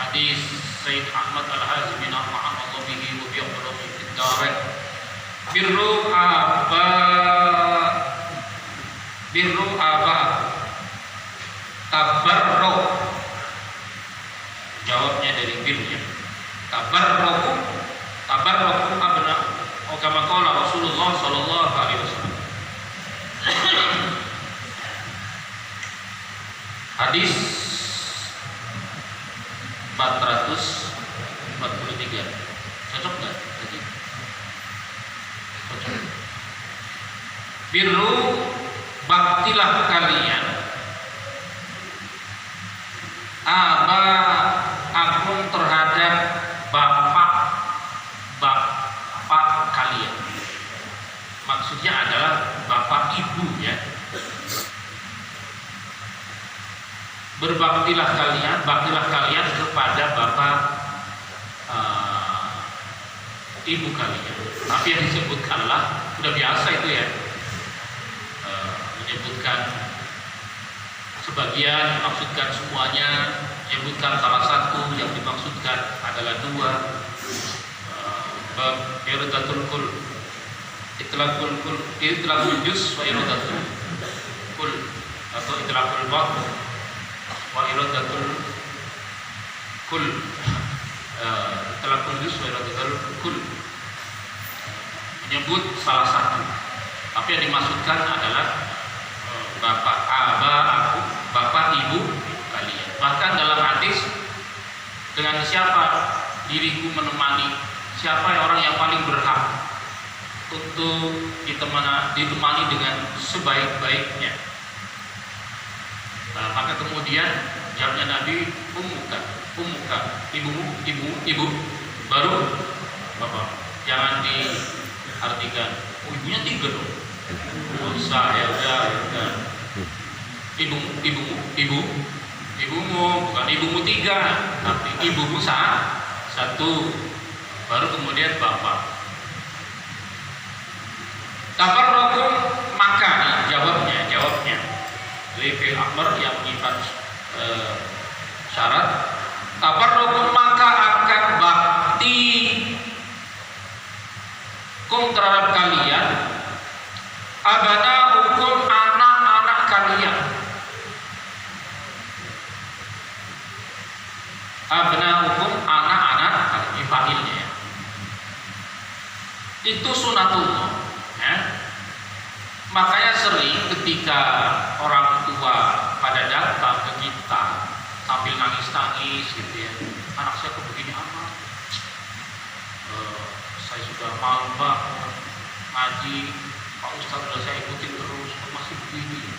hadis Sayyid Ahmad Al-Hazmi nafa'anallahu bihi wa bi'ulumihi fid darain. Birru aba tabarruk, jawabnya dari birnya. Tabarrukum abna, kama qala Rasulullah sallallahu alaihi wasallam. Hadis 443. Cocok nggak tadi? Cocok. Birru, baktilah kalian akun terhadap bapak kalian. Maksudnya adalah bapak ibu ya. Baktilah kalian kepada bapak ibu kalian. Tapi yang disebutkanlah sudah biasa itu ya, menyebutkan sebagian, maksudkan semuanya, menyebutkan salah satu, yang dimaksudkan adalah dua. Iradatul kul, itlaqul juz wa iradatul kul, atau itlaqul ba'd wa iradatul kul, itlaqul juz wa iradatul kul, menyebut salah satu, tapi yang dimaksudkan adalah bapak ibu kalian. Bahkan dalam hadis, dengan siapa diriku menemani, siapa orang yang paling berhak untuk ditemani dengan sebaik-baiknya. Maka kemudian jawabnya Nabi, ummuka, ibu, baru bapak. Jangan diartikan, ibunya 3 dong. Usah ya udah. Ibumu bukan ibumu 3, tapi ibumu 1, baru kemudian bapak. Tabarrukum, maka nih jawabnya dari fi'il amr yang menyimpan syarat. Tabarrukum, maka akan bakti terhadap kalian abna'ukum, anak-anak kalian. Abna'ukum, anak-anak, ini fa'ilnya ya. Itu sunatullah ya. Makanya sering ketika orang tua pada datang ke kita sambil nangis-nangis gitu ya, anak saya kok begini amat, saya sudah malu banget ngaji, Pak Ustadz sudah saya ikutin terus, masih begini.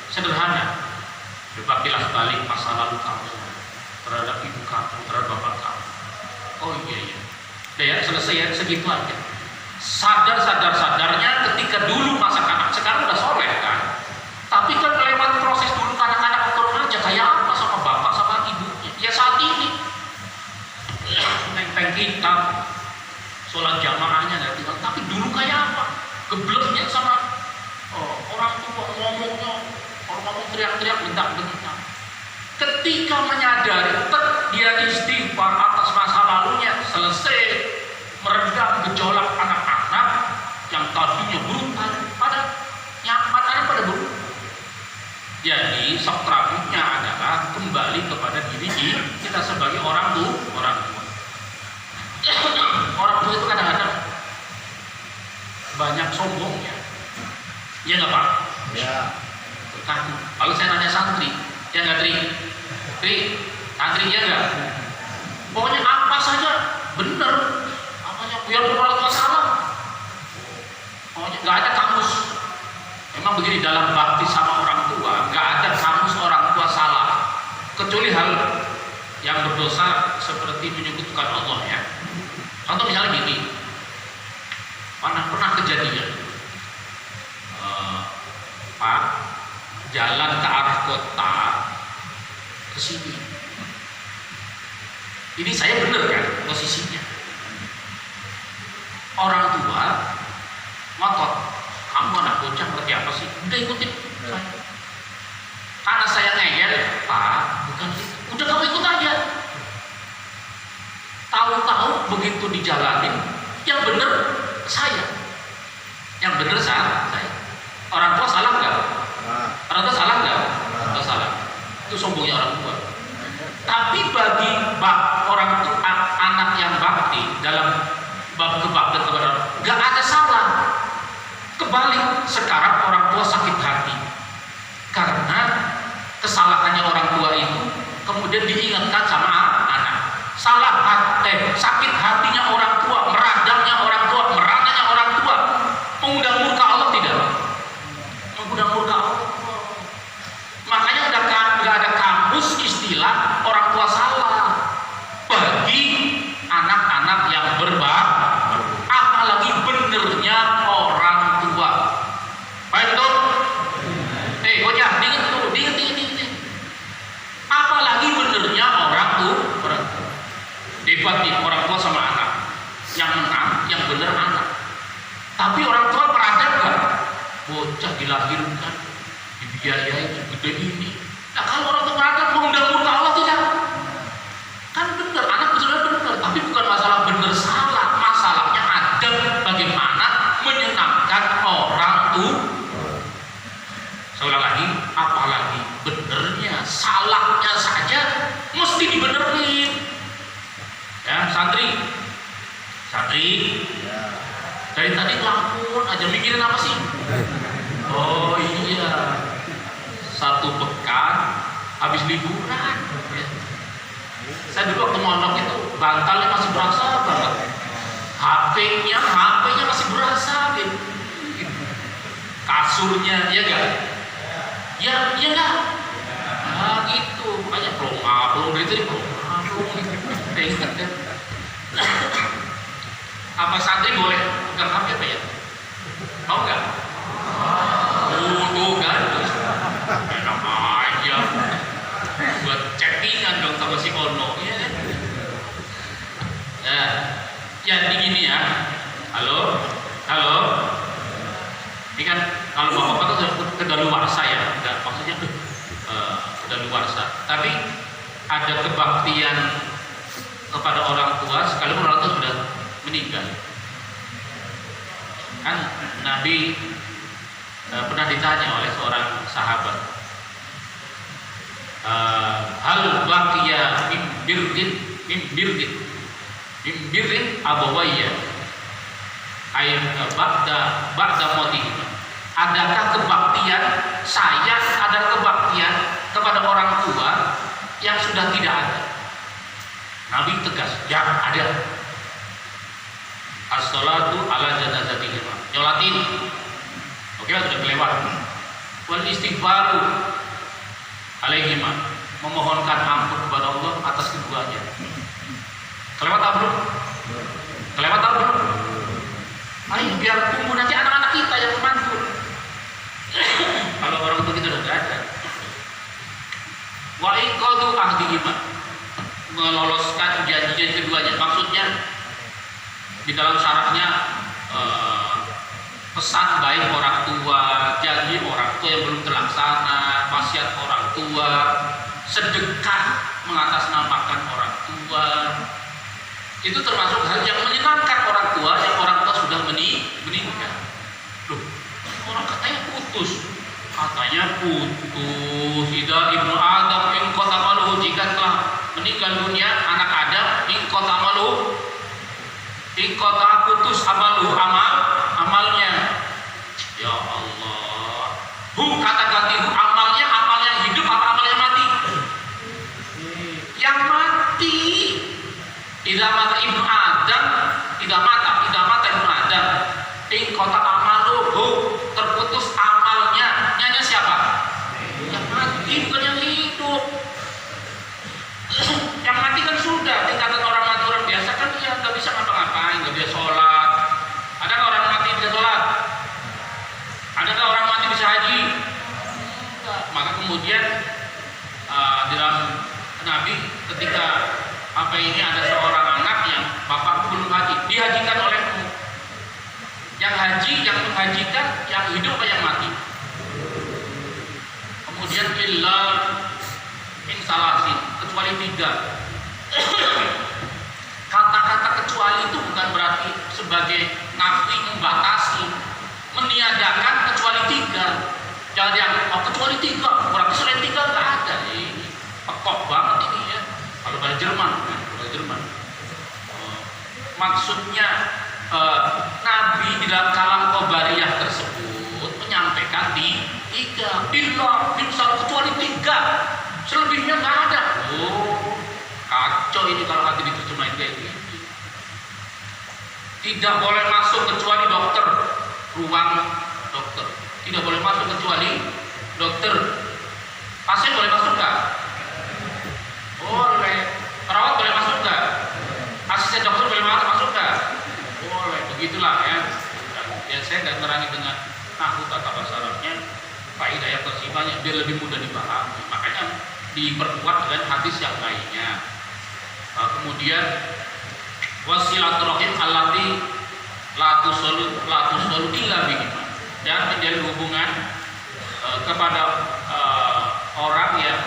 Sederhana, coba kilas balik masa lalu kamu terhadap ibu kamu, terhadap bapak kamu. Oh iya, udah ya, selesai ya, segitu aja. Sadarnya ketika dulu masa kanak, sekarang udah soleh kan, tapi kan lewat proses dulu kanak-kanak turun aja kayak apa sama bapak sama ibunya. Ya saat ini neng kita sholat jamaahnya nggak tinggal, tapi dulu kayak apa, gebleknya sama orang tua, ngomongnya orang ngomong teriak-teriak, bentak-bentak. Ketika menyadari, dia istighfar atas masa lalunya, selesai meredam gejolak anak-anak yang tadinya brutal, pada berubah. Jadi subtrafiknya adalah kembali kepada diri kita sebagai orang tua. Orang tua itu kadang-kadang banyak sombongnya, ya nggak Pak? Ya. Kalau saya nanya santri, ya nggak santri ya nggak? Pokoknya apa saja bener, apanya biar berlalu masalah. Pokoknya nggak ada kamus. Memang begini, dalam bakti sama orang tua, nggak ada kamus orang tua salah, kecuali hal yang berdosa seperti menyebutkan Allah ya. Contoh misalnya gini, pernah kejadian, Pak, jalan ke arah kota ke sini. Ini saya bener kan posisinya. Orang tua ngotot, kamu anak bocah ngerti apa sih? Udah ikutin saya. Karena saya ngeyel, Pak, bukan itu. Udah kamu ikut aja. begitu dijalanin, yang benar saya, Orang tua salah nggak? Orang tua salah nggak? Orang tua salah. Itu sombongnya orang tua. Tapi bagi orang tua, anak yang bakti dalam bab kebaktian kepada orang, nggak ada salah. Kebalik, sekarang orang tua sakit hati karena kesalahannya orang tua itu kemudian diingatkan sama anak. Sakit hatinya orang tua, meradangnya orang tua, merananya orang tua, mengundang murka Allah tidak? Mengundang murka Allah. Makanya nggak ada kamus istilah orang tua salah bagi anak-anak yang berbakti, apalagi benernya orang tua. Baik tuh, bocah, diinget. Apalagi benernya orang tua. Debat nih orang tua sama anak, yang menang, yang bener anak. Tapi orang tua beradab nggak? Bocah dilahirkan, dibiayai gede ini. Nah kalau orang tua beradab mengundang murka Allah tidak? Kan bener, anak bener, tapi bukan masalah bener salah. Masalahnya adab bagaimana menyenangkan orang tua. Saya ulang lagi, apalagi benernya, salahnya saja mesti dibenerin. Ya, santri, dari tadi ngelamun aja mikirin apa sih? Oh iya, satu pekan habis liburan. Ya. Saya dulu waktu mondok itu bantalnya masih berasa banget, HP-nya masih berasa, gitu. Kasurnya, ya enggak? Ya enggak? Nah gitu, makanya pelong dari tadi pelong. Apa santri boleh pegang HP apa ya? Mau nggak? Tuh kan, enak aja. Buat chattingan dong sama si Ono, ya kan? Nah, jadi gini ya. Halo. Ini kan kalau bapak tuh sudah kedaluarsa ya, enggak maksudnya kedaluarsa. Tapi ada kebaktian kepada orang tua sekalipun orang tua sudah meninggal. Kan Nabi pernah ditanya oleh seorang sahabat, hal baqiya min birrin abawayya ay ba'da mautihim. Adakah kebaktian kepada orang tua yang sudah tidak ada? Nabi tegas, ya ada. As-salatu ala janazatihim. Nyolatin. Oke, sudah kelewat. Wal istighfaru alaihim. Memohonkan ampun kepada Allah atas keduanya. Kelewat apa belum? Ayo biar tumbuh nanti anak-anak kita yang memantun. Kalau orang tua kita udah gak ada. Wa iqadu ahdihim. Meloloskan janji keduanya, maksudnya di dalam syaratnya pesan baik orang tua, janji orang tua yang belum terlaksana, wasiat orang tua, sedekah mengatasnamakan orang tua, itu termasuk hal yang menyenangkan orang tua yang orang tua sudah meninggal. Loh, orang katanya putus. Ida ibnu Adam in kota maluhu, jika telah meninggal dunia anak Adam in kota maluhu, in kota putus amaluhu, amalnya. Ya Allah, kata ganti amalnya, amal yang hidup apa amal yang mati? Yang mati. Ida mata ibnu Adam, ida mata ibnu Adam in kota amaluhu, terputus amalnya. Nyanya siapa? Yang mati, bukan yang hidup. Yang mati kan sudah, tingkatan orang mati orang biasa kan dia nggak bisa ngapa-ngapain, nggak bisa sholat. Adakah orang mati bisa sholat? Adakah orang mati bisa haji? Enggak. Maka kemudian dalam Nabi ketika ada seorang anak yang bapakku belum haji, dihajikan olehmu. Yang haji, yang menghajikan, yang hidup apa yang mati? Kemudian illa min salasin, kecuali 3. Kata-kata kecuali kecuali itu bukan berarti sebagai nafi membatasi, meniadakan kecuali 3. Jangan yang kecuali 3, berarti selain 3 nggak ada. Ini pekok banget ini ya. Kalau pada Jerman, maksudnya Nabi di dalam kalam Qabariyah tersebut menyampaikan di 3, kecuali 3, selebihnya nggak ada. Oh, kacau ini kalau nanti diterjemahin kayak gitu. Tidak boleh masuk kecuali dokter, ruang dokter. Tidak boleh masuk kecuali dokter. Pasien boleh masuk nggak? Boleh. Perawat boleh masuk nggak? Asisten dokter boleh masuk nggak? Boleh. Begitulah ya. Ya saya nggak terangi dengan nahwu tata bahasa Arabnya, faedah yang tersimpannya biar lebih mudah dipahami. Makanya diperkuat dengan hadis yang lainnya. Kemudian wasilaturahim allati la tusallu illa bihi, dan menjalin hubungan kepada orang yang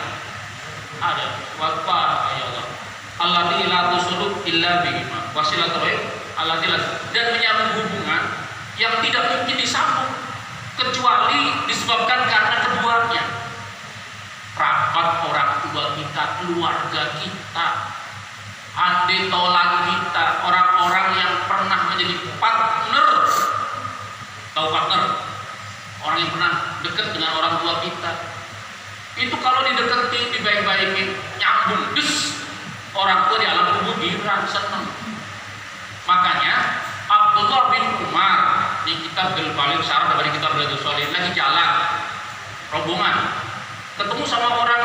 ada wafat ya Allah, allati la tusallu illa bihi, wasilaturahim allati dan menyambung hubungan yang tidak mungkin disambung kecuali disebabkan karena keduanya. Rapat orang tua kita, keluarga kita, adik tolak kita, orang-orang yang pernah menjadi partner. Tahu partner? Orang yang pernah dekat dengan orang tua kita. Itu kalau dideketin, dibaik-baikin, nyambung, des. Orang tua di alam kubur girang, senang. Makanya Abdullah bin Umar di kitab Al-Baligh syarah dari kitab Riyadhus Shalihin lagi jalan rombongan, ketemu sama orang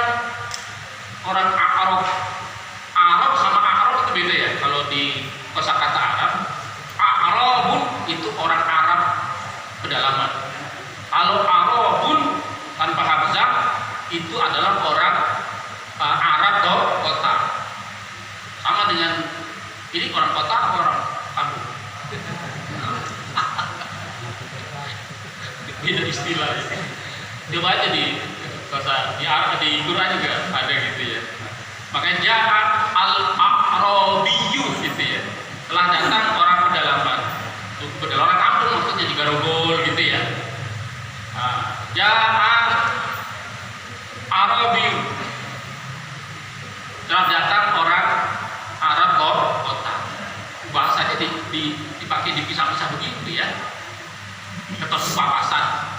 Arab sama Arab itu beda ya. Kalau di kosakata Arab, Arabun itu orang Arab pedalaman. Kalau Arabun tanpa hamzah itu adalah orang Arab kota. Sama dengan ini orang kota atau orang kampung? Beda istilah ya. Coba aja di Arab, di Quran juga ada gitu ya. Makanya jahat al-a'rabiyyu gitu ya. Telah datang orang pedalaman. Orang kampung maksudnya juga rogol gitu ya. Jahat Arabiyyu. Telah datang orang Arab kota. Bahasanya dipakai dipisah-pisah begitu ya. Ketemu papasan.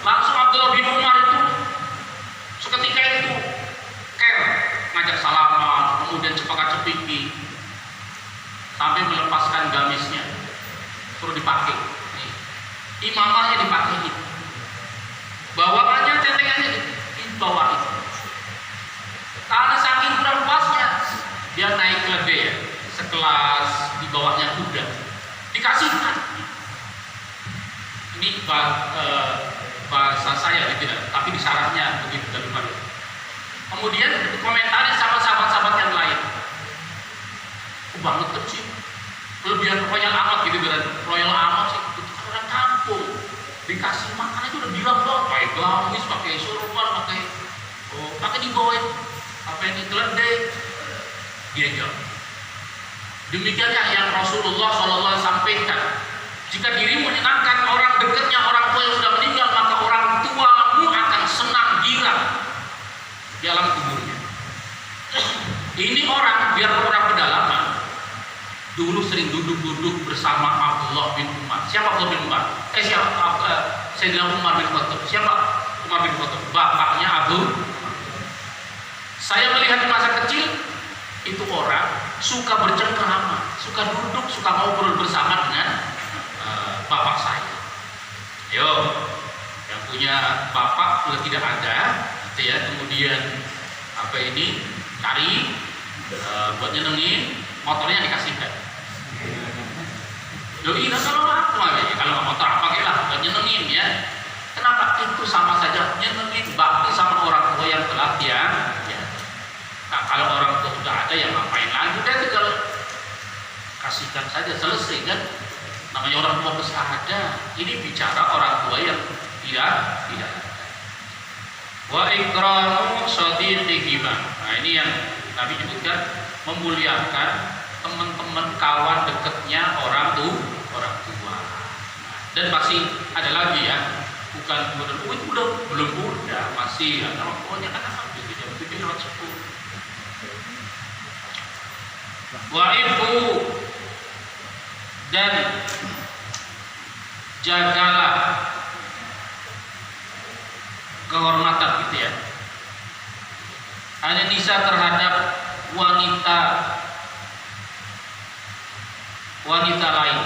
Langsung Abdullah bin Umar itu seketika itu ngajak salaman, kemudian cepat-cepiki sampai melepaskan gamisnya, terus dipakai. Imamahnya dipakai, bawaannya centengannya dibawa itu. Karena saking kurang puasnya, dia naik keledai ya, sekelas di bawahnya kuda, dikasihkan. Ini bahasa saya tidak, tapi di syarahnya begitu dari mana. Kemudian komentari sama sahabat-sahabat yang lain. Banget sih, kelebihan royal amat gitu, royal amat sih. Itu kan orang kampung, dikasih makan itu udah bilang dong, pakai gamis, pakai sorban, pakai dibawain apa yang keledai, dia jawab. Demikianlah yang Rasulullah SAW sampaikan. Jika dirimu menyenangkan orang dekatnya orang tua yang sudah meninggal, maka orang tuamu akan senang girang di alam kuburnya. Ini orang, biar orang pedalaman, dulu sering duduk-duduk bersama Abdullah bin Umar. Siapa Abdullah bin Umar? Sayyidina Umar bin Khattab. Siapa Umar bin Khattab? Bapaknya Abu. Saya melihat di masa kecil itu orang suka bercengkrama, suka duduk, suka ngobrol bersama dengan bapak saya. Yo, yang punya bapak sudah tidak ada, gitu ya. Kemudian apa ini cari buat nyenengin, motornya dikasihkan. Doi, kalau motor pakailah buat nyenengin ya. Kenapa? Itu sama saja nyenengin, bakti sama orang tua yang telah ya. Nah, kalau orang tua sudah ada, yang ngapain lagi? Udah tinggal kasihkan saja, selesai kan? Namanya orang tua besar ada. Ini bicara orang tua yang tidak ada. Wa ikramu shadiqihima. Nah, ini yang Nabi sebutkan, memuliakan teman-teman kawan dekatnya orang tua. Dan masih ada lagi ya, bukan udah belum udah masih ya, kalau pokoknya kan gitu jam 7:10. Wa ibu dan jagalah kehormatan gitu ya. Hanya nisa terhadap wanita lain.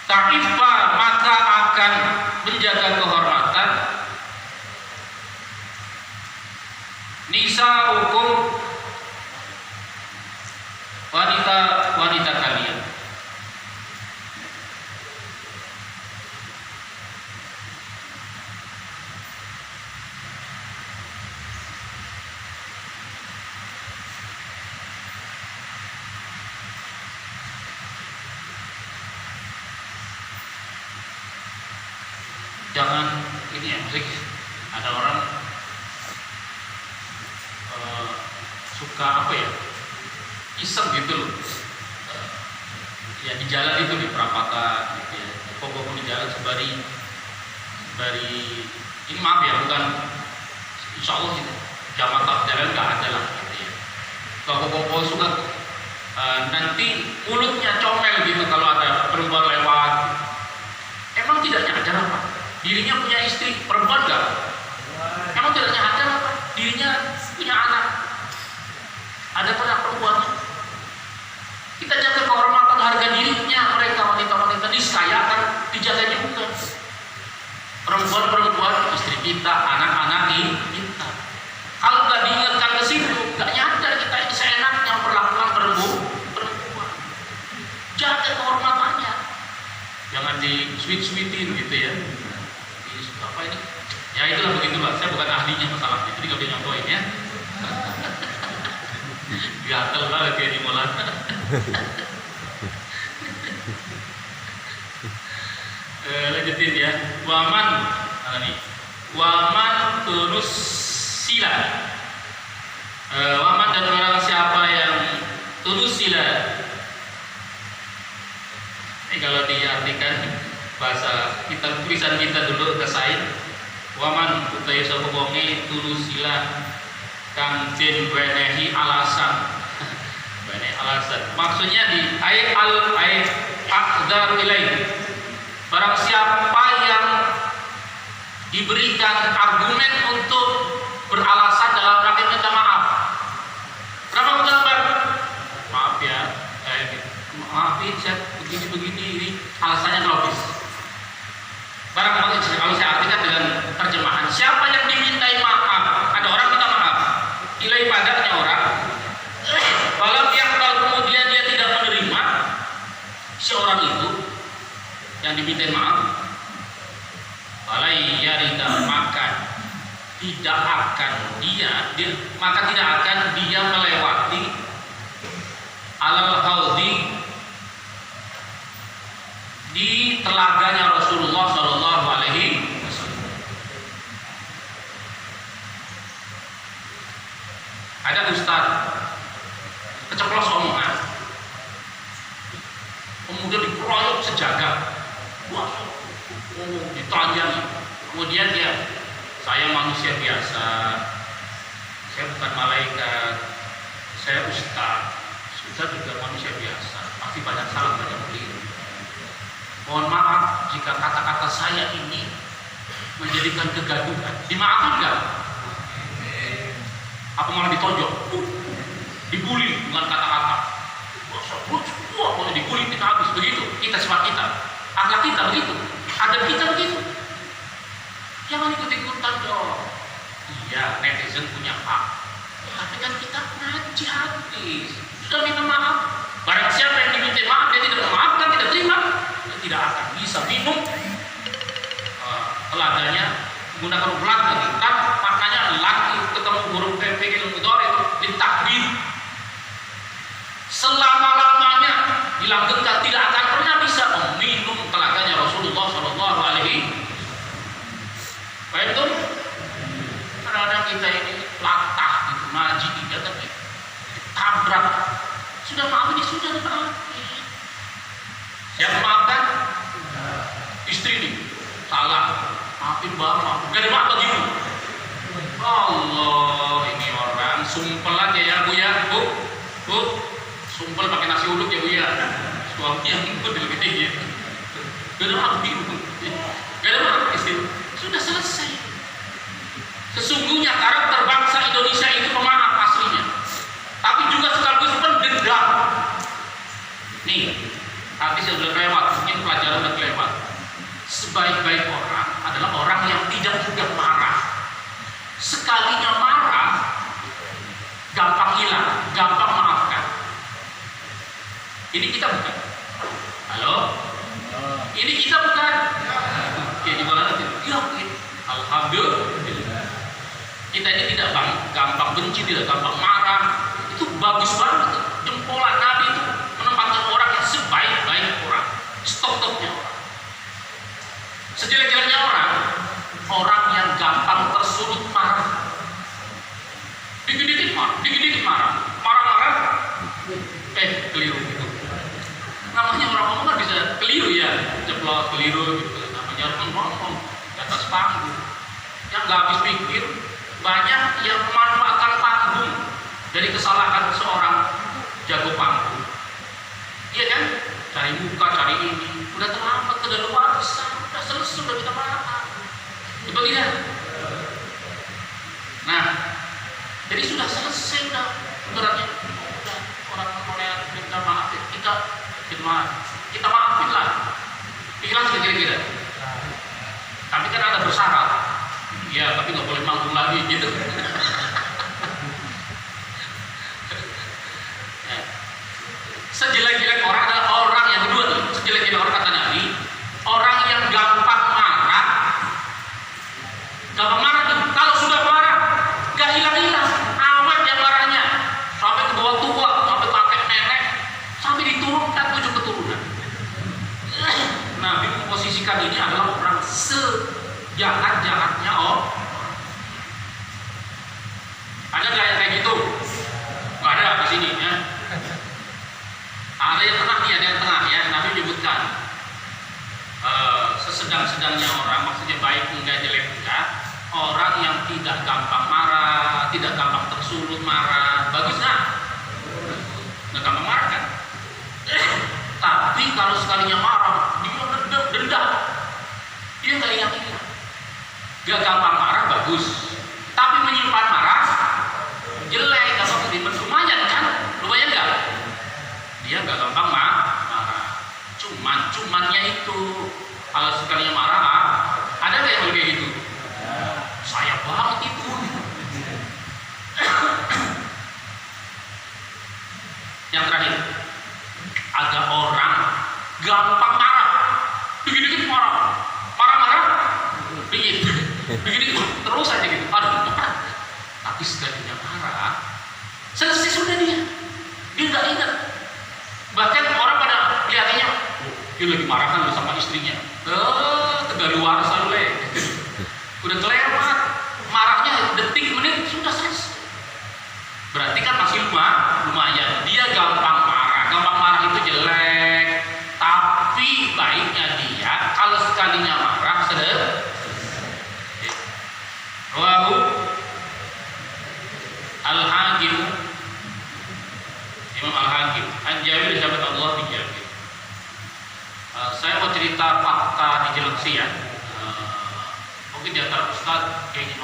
Ta'ifa maka akan menjaga kehormatan nisa hukum wanita kalian. Jangan ini ya, ada orang suka apa ya, iseng gitu loh, ya di jalan itu di perapatan gitu ya, pokoknya di jalan sembari ini maaf ya, bukan insya Allah gitu, jamaah jalan nggak ada lah gitu ya. Kalau pokok suka nanti mulutnya comel gitu kalau ada perempuan lewat, emang tidak nyadar apa dirinya punya istri perempuan nggak? Emang tidak nyadar apa dirinya punya anak? Ada pernah perempuannya? Kita jaga kehormatan harga dirinya mereka, wanita-wanita ini saya akan dijaga juga. Perempuan-perempuan istri kita, anak-anak kita. Kalau nggak diingatkan ke situ, nggak nyadar kita ini seenaknya memperlakukan perempuan. Jaga kehormatannya, jangan di sweet-sweetin gitu ya. Apa ini? Ya itulah begitulah. Saya bukan ahlinya masalah itu, jadi nggak bisa nyontohin ya. Gatel banget ya di molan. Lanjutin ya. Waman turus sila. Waman dan orang siapa yang turus sila. Ini kalau diartikan bahasa kita, tulisan kita dulu kesain. Waman utai sapa wonge turus sila kang den wenehi alasan. Maksudnya di ayat aqdar ilaih, barang siapa yang diberikan argumen untuk beralasan dalam rangka minta maaf. Kenapa mengambar? Maaf ya, maafin saya begini ini alasannya logis. Barang kalau saya artikan dengan terjemahan, siapa yang dimintai maaf? Ada orang minta maaf, ilai padanya orang. Kalau yang kemudian dia tidak menerima si orang itu yang diminta maaf, maka tidak akan dia melewati alal haudi di telaganya Rasulullah Shallallahu Alaihi Wasallam. Ada ustaz keceplos omongan, kemudian dikeroyok sejagat, ditelanjangi, kemudian dia, saya manusia biasa, saya bukan malaikat, saya ustaz juga manusia biasa, pasti banyak salah, banyak keliru. Mohon maaf jika kata-kata saya ini menjadikan kegaduhan. Dimaafkan nggak? Apa malah ditonjok? Dibully dengan kata-kata. Wah, kalau dibully kita habis. Begitu, kita sifat kita, akhlak kita begitu, adab kita begitu. Jangan ikut-ikutan dong. Iya, netizen punya hak, tapi kan kita ngaji habis. Sudah minta maaf. Barang siapa yang diminta maaf dia tidak memaafkan, tidak terima, dia tidak akan bisa minum teladanya menggunakan ulang lagi. Kan maknanya lagi ketemu huruf fi'il mudhari itu ditakbir. Selama-lamanya dilanggengkan tidak akan pernah bisa meminum telaganya Rasulullah Shallallahu Alaihi Wasallam. Itu kadang-kadang kita ini latah gitu, ngaji tidak, tapi nabrak. Sudah maafin, sudah maafin. Siapa maafkan? Istri nih, salah. Maafin bapak. Gak ada maaf lagi Bu. Allah, ini orang sumpel aja ya Bu ya. Bu, sumpel pakai nasi uduk ya Bu ya. Suaminya ikut lebih tinggi. Gak ada maaf Bu. Gak ada maaf istri. Sudah selesai. Sesungguhnya karakter bangsa Indonesia itu pemaaf aslinya, tapi juga sekaligus pendendam. Nih, hadis yang sudah lewat, mungkin pelajaran sudah lewat. Sebaik-baik orang adalah orang yang tidak mudah marah. Sekalinya marah, gampang hilang, gampang maafkan. Ini kita bukan. Halo? Ini kita bukan. Oke, gimana nanti? Yakin. Alhamdulillah. Kita ini tidak gampang benci, tidak gampang marah. Itu bagus banget. Jempolan Nabi itu menempatkan orang yang sebaik-baik orang, stok-stoknya orang. Sejelek-jeleknya orang yang gampang tersulut marah. Dikit-dikit marah, marah-marah, keliru gitu. Namanya orang ngomong kan bisa keliru ya, jeblok keliru gitu. Namanya orang ngomong di atas panggung. Yang nggak habis pikir, banyak yang memanfaatkan panggung dari kesalahan seorang jago panggung. Iya kan? Cari muka, cari ini. Udah terlambat, udah luar biasa, udah selesai, udah kita marah. Betul tidak? Nah, jadi sudah selesai, udah beratnya, udah orang Korea minta maaf, kita maafin lah. Ikhlas kira-kira. Tapi kan ada bersyarat. Ya, tapi nggak boleh manggung lagi gitu. Sejelek-jelek orang adalah orang yang kedua nih. Sejelek-jelek orang kata Nabi, orang yang gampang marah. Gampang marah nih. Kalau sudah marah, gak hilang-hilang. Awet yang marahnya. Sampai ke bawah tua, sampai kakek nenek, sampai diturunkan 7 keturunan. Nabi memposisikan ini adalah orang sejahat-jahatnya orang. Ada nggak yang kayak gitu? Nggak ada di sini ya. Ada yang tengah nih, ada yang tengah ya. Nabi menyebutkan sesedang-sedangnya orang, maksudnya baik enggak, jelek enggak. Orang yang tidak gampang marah, tidak gampang tersulut marah, bagus nggak? Nggak gampang marah kan? Tapi kalau sekalinya marah, dia dendam, dia nggak ingat-ingat. Gak gampang marah bagus, tapi menyimpan marah jelek. Kalau ribet lumayan kan? Lumayan nggak? Dia nggak gampang marah. Cumannya itu kalau sekalinya marah, ada nggak yang kayak gitu? Saya banget itu. Yang terakhir, ada orang gampang marah, dikit-dikit marah, dikit, terus aja gitu. Aduh, tapi sekalinya marah, selesai sudah dia nggak ingat. Bahkan orang pada lihatnya, dia lagi marah kan sama istrinya. Tegaluarsa lu udah kelewat, marahnya detik menit sudah selesai. Berarti kan masih lumayan. Dia gampang marah itu jelek. Tapi baiknya dia kalau sekalinya marah Rawahu Al-Hakim, Imam Al-Hakim, An-Jabir sahabat Allah bin Jabir. Saya mau cerita fakta di Jelengsi ya. Mungkin di antara Ustaz yang ingin